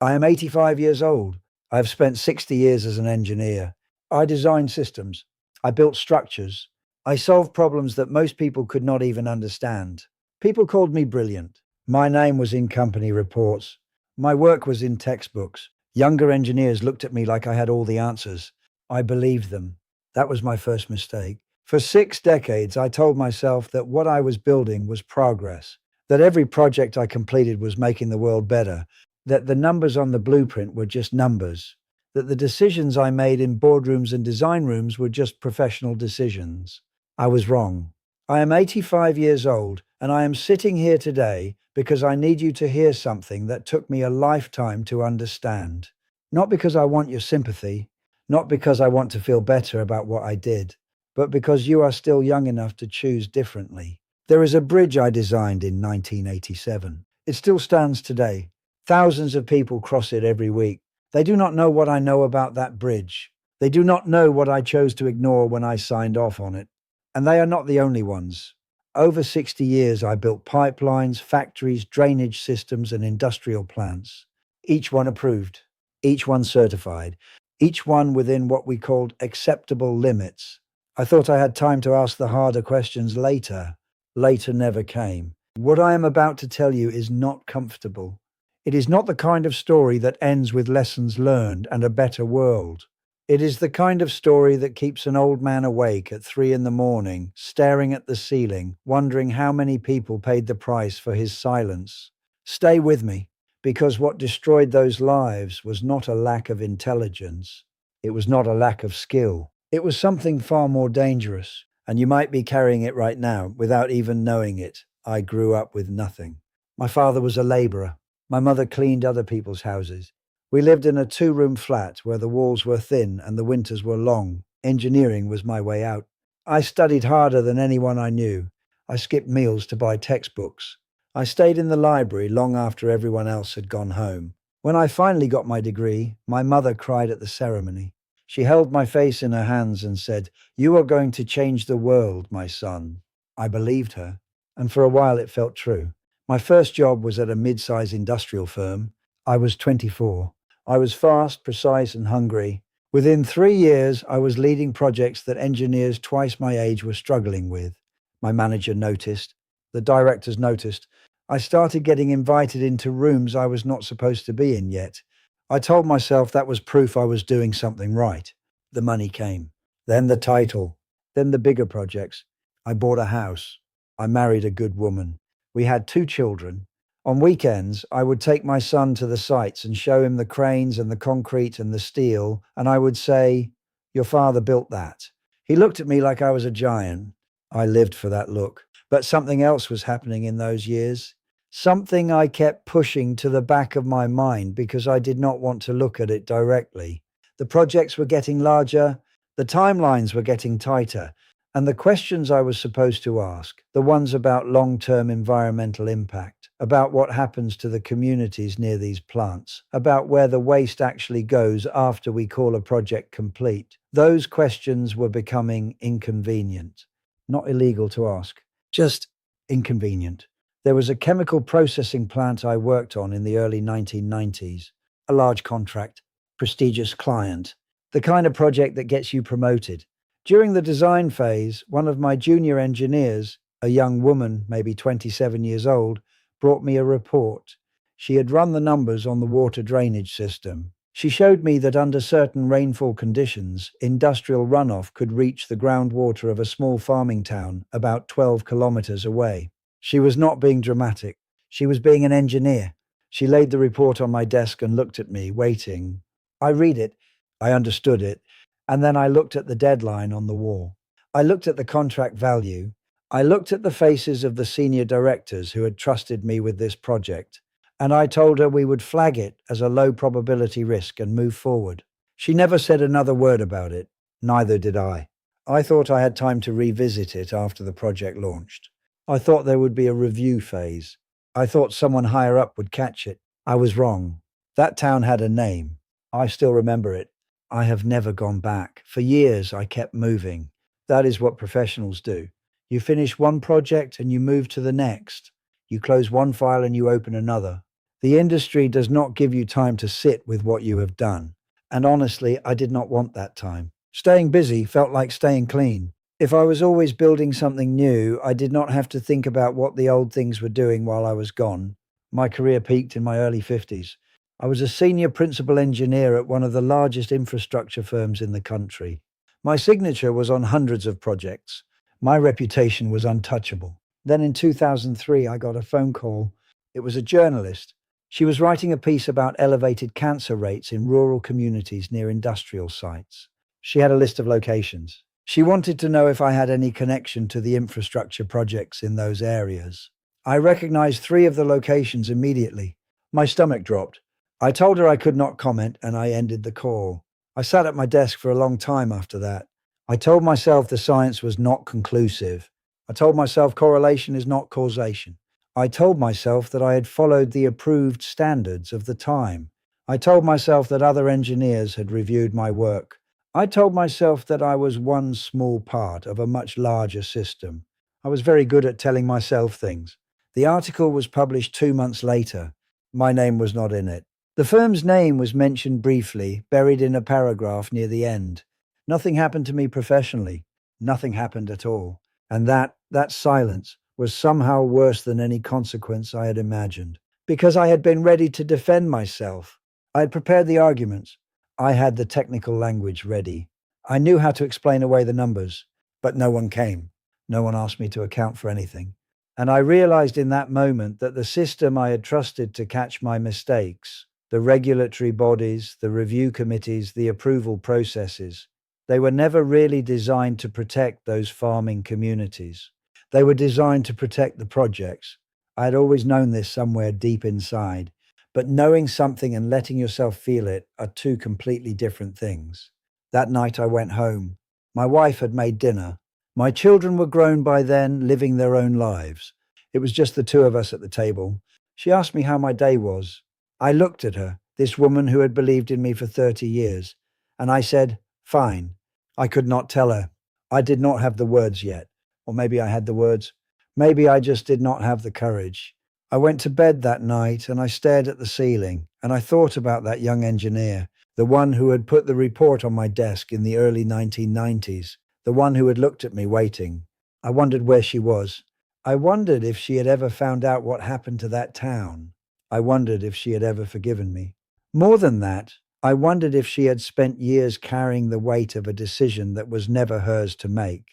I am 85 years old. I have spent 60 years as an engineer. I designed systems. I built structures. I solved problems that most people could not even understand. People called me brilliant. My name was in company reports. My work was in textbooks. Younger engineers looked at me like I had all the answers. I believed them. That was my first mistake. For 6 decades, I told myself that what I was building was progress, that every project I completed was making the world better, that the numbers on the blueprint were just numbers, that the decisions I made in boardrooms and design rooms were just professional decisions. I was wrong. I am 85 years old, and I am sitting here today because I need you to hear something that took me a lifetime to understand. Not because I want your sympathy, not because I want to feel better about what I did, but because you are still young enough to choose differently. There is a bridge I designed in 1987. It still stands today. Thousands of people cross it every week. They do not know what I know about that bridge. They do not know what I chose to ignore when I signed off on it. And they are not the only ones. Over 60 years, I built pipelines, factories, drainage systems, and industrial plants. Each one approved, each one certified, each one within what we called acceptable limits. I thought I had time to ask the harder questions later. Later never came. What I am about to tell you is not comfortable. It is not the kind of story that ends with lessons learned and a better world. It is the kind of story that keeps an old man awake at 3 in the morning, staring at the ceiling, wondering how many people paid the price for his silence. Stay with me, because what destroyed those lives was not a lack of intelligence. It was not a lack of skill. It was something far more dangerous, and you might be carrying it right now without even knowing it. I grew up with nothing. My father was a laborer. My mother cleaned other people's houses. We lived in a 2-room flat where the walls were thin and the winters were long. Engineering was my way out. I studied harder than anyone I knew. I skipped meals to buy textbooks. I stayed in the library long after everyone else had gone home. When I finally got my degree, my mother cried at the ceremony. She held my face in her hands and said, "You are going to change the world, my son." I believed her, and for a while it felt true. My first job was at a mid-size industrial firm. I was 24. I was fast, precise, and hungry. Within 3 years, I was leading projects that engineers twice my age were struggling with. My manager noticed. The directors noticed. I started getting invited into rooms I was not supposed to be in yet. I told myself that was proof I was doing something right. The money came. Then the title. Then the bigger projects. I bought a house. I married a good woman. We had 2 children. On weekends, I would take my son to the sites and show him the cranes and the concrete and the steel, and I would say, "Your father built that." He looked at me like I was a giant. I lived for that look. But something else was happening in those years. Something I kept pushing to the back of my mind because I did not want to look at it directly. The projects were getting larger, the timelines were getting tighter, and the questions I was supposed to ask, the ones about long-term environmental impact, about what happens to the communities near these plants, about where the waste actually goes after we call a project complete, those questions were becoming inconvenient. Not illegal to ask, just inconvenient. There was a chemical processing plant I worked on in the early 1990s. A large contract, prestigious client, the kind of project that gets you promoted. During the design phase, one of my junior engineers, a young woman, maybe 27 years old, brought me a report. She had run the numbers on the water drainage system. She showed me that under certain rainfall conditions, industrial runoff could reach the groundwater of a small farming town about 12 kilometers away. She was not being dramatic. She was being an engineer. She laid the report on my desk and looked at me, waiting. I read it. I understood it. And then I looked at the deadline on the wall. I looked at the contract value. I looked at the faces of the senior directors who had trusted me with this project. And I told her we would flag it as a low probability risk and move forward. She never said another word about it. Neither did I. I thought I had time to revisit it after the project launched. I thought there would be a review phase. I thought someone higher up would catch it. I was wrong. That town had a name. I still remember it. I have never gone back. For years, I kept moving. That is what professionals do. You finish one project and you move to the next. You close one file and you open another. The industry does not give you time to sit with what you have done. And honestly, I did not want that time. Staying busy felt like staying clean. If I was always building something new, I did not have to think about what the old things were doing while I was gone. My career peaked in my early 50s. I was a senior principal engineer at one of the largest infrastructure firms in the country. My signature was on hundreds of projects. My reputation was untouchable. Then in 2003, I got a phone call. It was a journalist. She was writing a piece about elevated cancer rates in rural communities near industrial sites. She had a list of locations. She wanted to know if I had any connection to the infrastructure projects in those areas. I recognized three of the locations immediately. My stomach dropped. I told her I could not comment and I ended the call. I sat at my desk for a long time after that. I told myself the science was not conclusive. I told myself correlation is not causation. I told myself that I had followed the approved standards of the time. I told myself that other engineers had reviewed my work. I told myself that I was one small part of a much larger system. I was very good at telling myself things. The article was published 2 months later. My name was not in it. The firm's name was mentioned briefly, buried in a paragraph near the end. Nothing happened to me professionally. Nothing happened at all. And that silence was somehow worse than any consequence I had imagined. Because I had been ready to defend myself. I had prepared the arguments. I had the technical language ready. I knew how to explain away the numbers, but no one came. No one asked me to account for anything. And I realized in that moment that the system I had trusted to catch my mistakes, the regulatory bodies, the review committees, the approval processes, they were never really designed to protect those farming communities. They were designed to protect the projects. I had always known this somewhere deep inside, but knowing something and letting yourself feel it are two completely different things. That night I went home. My wife had made dinner. My children were grown by then, living their own lives. It was just the two of us at the table. She asked me how my day was. I looked at her, this woman who had believed in me for 30 years, and I said, fine. I could not tell her. I did not have the words yet. Or maybe I had the words. Maybe I just did not have the courage. I went to bed that night and I stared at the ceiling and I thought about that young engineer, the one who had put the report on my desk in the early 1990s, the one who had looked at me waiting. I wondered where she was. I wondered if she had ever found out what happened to that town. I wondered if she had ever forgiven me. More than that, I wondered if she had spent years carrying the weight of a decision that was never hers to make.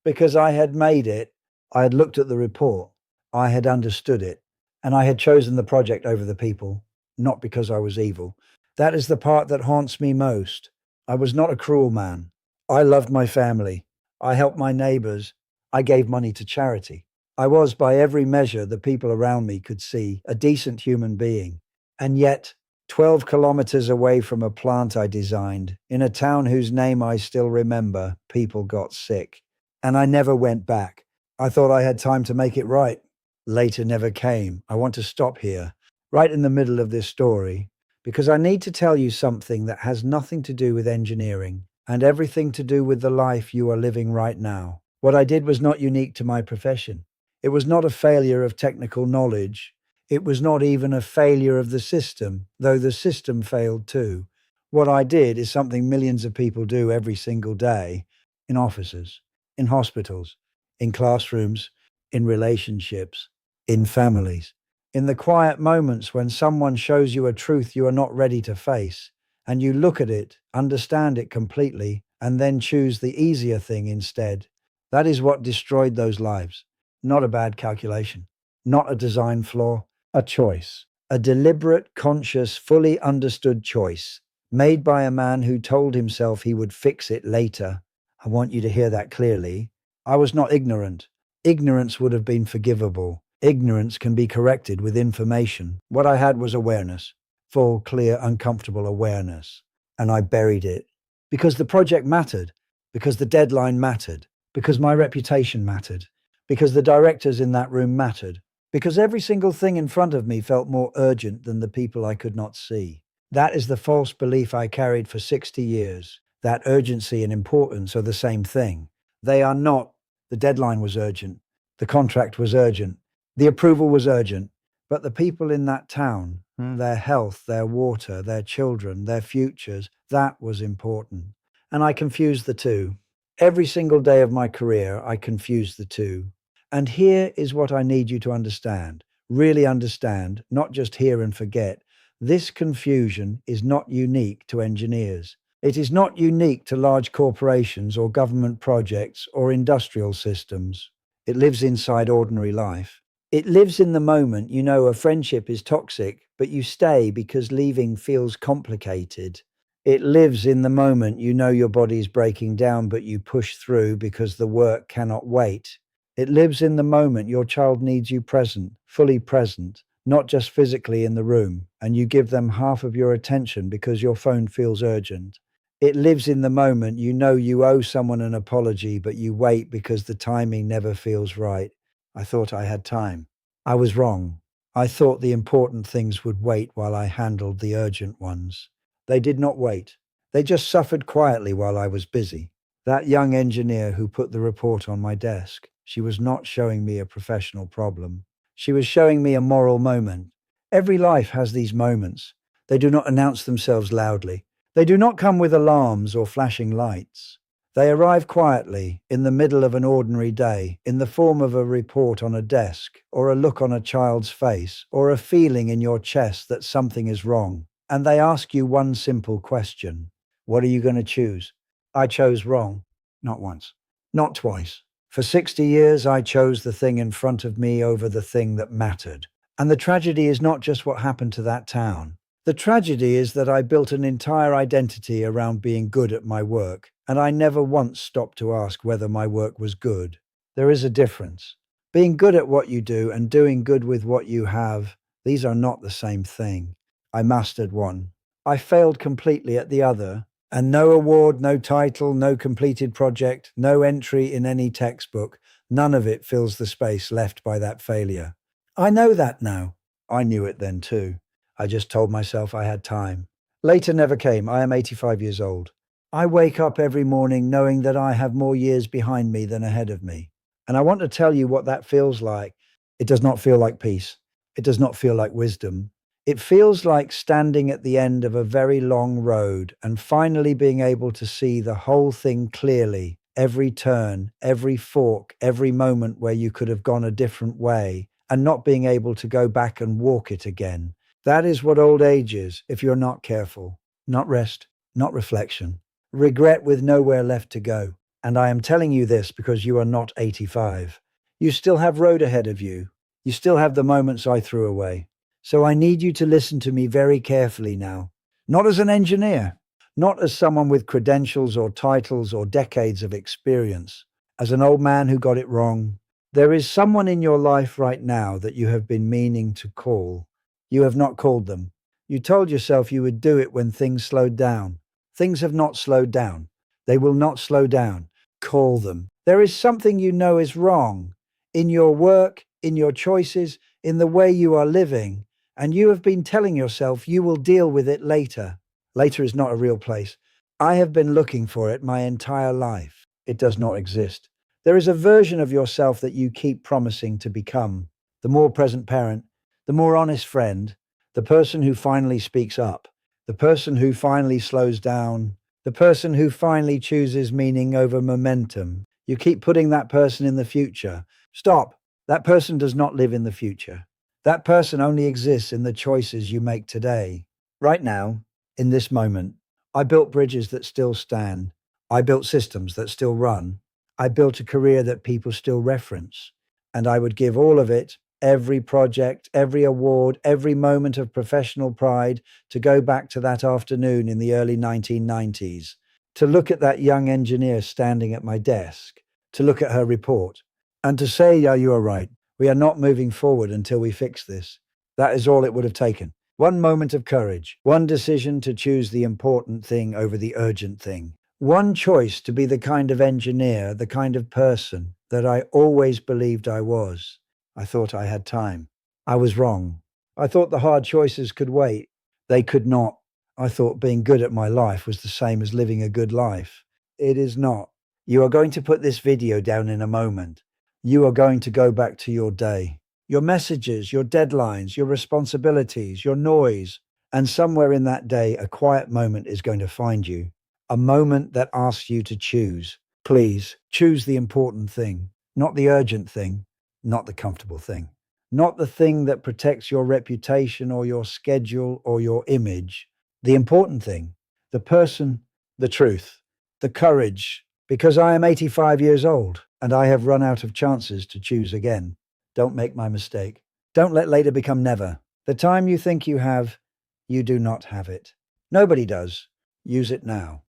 Because I had made it, I had looked at the report, I had understood it, and I had chosen the project over the people, not because I was evil. That is the part that haunts me most. I was not a cruel man. I loved my family. I helped my neighbors. I gave money to charity. I was, by every measure the people around me could see, a decent human being. And yet, 12 kilometers away from a plant I designed, in a town whose name I still remember, people got sick. And I never went back. I thought I had time to make it right. Later never came. I want to stop here, right in the middle of this story, because I need to tell you something that has nothing to do with engineering and everything to do with the life you are living right now. What I did was not unique to my profession. It was not a failure of technical knowledge. It was not even a failure of the system, though the system failed too. What I did is something millions of people do every single day, in offices, in hospitals, in classrooms, in relationships, in families, in the quiet moments when someone shows you a truth you are not ready to face, and you look at it, understand it completely, and then choose the easier thing instead. That is what destroyed those lives. Not a bad calculation, not a design flaw, a choice, a deliberate, conscious, fully understood choice, made by a man who told himself he would fix it later. I want you to hear that clearly. I was not ignorant. Ignorance would have been forgivable. Ignorance can be corrected with information. What I had was awareness, full, clear, uncomfortable awareness. And I buried it. Because the project mattered, because the deadline mattered, because my reputation mattered, because the directors in that room mattered, because every single thing in front of me felt more urgent than the people I could not see. That is the false belief I carried for 60 years, that urgency and importance are the same thing. They are not. The deadline was urgent. The contract was urgent. The approval was urgent. But the people in that town, Their health, their water, their children, their futures. That was important. And I confused the two. Every single day of my career, I confused the two. And here is what I need you to understand. Really understand, not just hear and forget. This confusion is not unique to engineers. It is not unique to large corporations or government projects or industrial systems. It lives inside ordinary life. It lives in the moment. You know a friendship is toxic, but you stay because leaving feels complicated. It lives in the moment. You know your body is breaking down, but you push through because the work cannot wait. It lives in the moment. Your child needs you present, fully present, not just physically in the room, and you give them half of your attention because your phone feels urgent. It lives in the moment. You know you owe someone an apology, but you wait because the timing never feels right. I thought I had time. I was wrong. I thought the important things would wait while I handled the urgent ones. They did not wait. They just suffered quietly while I was busy. That young engineer who put the report on my desk, she was not showing me a professional problem. She was showing me a moral moment. Every life has these moments. They do not announce themselves loudly. They do not come with alarms or flashing lights. They arrive quietly, in the middle of an ordinary day, in the form of a report on a desk, or a look on a child's face, or a feeling in your chest that something is wrong. And they ask you one simple question. What are you going to choose? I chose wrong. Not once. Not twice. For 60 years, I chose the thing in front of me over the thing that mattered. And the tragedy is not just what happened to that town. The tragedy is that I built an entire identity around being good at my work, and I never once stopped to ask whether my work was good. There is a difference. Being good at what you do and doing good with what you have, these are not the same thing. I mastered one. I failed completely at the other, and no award, no title, no completed project, no entry in any textbook, none of it fills the space left by that failure. I know that now. I knew it then too. I just told myself I had time. Later never came. I am 85 years old. I wake up every morning knowing that I have more years behind me than ahead of me. And I want to tell you what that feels like. It does not feel like peace. It does not feel like wisdom. It feels like standing at the end of a very long road and finally being able to see the whole thing clearly, every turn, every fork, every moment where you could have gone a different way, and not being able to go back and walk it again. That is what old age is, if you're not careful. Not rest, not reflection. Regret with nowhere left to go. And I am telling you this because you are not 85. You still have road ahead of you. You still have the moments I threw away. So I need you to listen to me very carefully now. Not as an engineer, not as someone with credentials or titles or decades of experience, as an old man who got it wrong. There is someone in your life right now that you have been meaning to call. You have not called them. You told yourself you would do it when things slowed down. Things have not slowed down. They will not slow down. Call them. There is something you know is wrong in your work, in your choices, in the way you are living, and you have been telling yourself you will deal with it later. Later is not a real place. I have been looking for it my entire life. It does not exist. There is a version of yourself that you keep promising to become. The more present parent, the more honest friend, the person who finally speaks up, the person who finally slows down, the person who finally chooses meaning over momentum. You keep putting that person in the future. Stop. That person does not live in the future. That person only exists in the choices you make today. Right now, in this moment, I built bridges that still stand. I built systems that still run. I built a career that people still reference. And I would give all of it, every project, every award, every moment of professional pride, to go back to that afternoon in the early 1990s, to look at that young engineer standing at my desk, to look at her report, and to say, yeah, you are right. We are not moving forward until we fix this. That is all it would have taken. One moment of courage, one decision to choose the important thing over the urgent thing. One choice to be the kind of engineer, the kind of person that I always believed I was. I thought I had time. I was wrong. I thought the hard choices could wait. They could not. I thought being good at my life was the same as living a good life. It is not. You are going to put this video down in a moment. You are going to go back to your day. your messages, your deadlines, your responsibilities, your noise. And somewhere in that day, a quiet moment is going to find you. A moment that asks you to choose. Please choose the important thing, not the urgent thing, not the comfortable thing, not the thing that protects your reputation or your schedule or your image. The important thing, the person, the truth, the courage, because I am 85 years old and I have run out of chances to choose again. Don't make my mistake. Don't let later become never. The time you think you have, you do not have it. Nobody does. Use it now.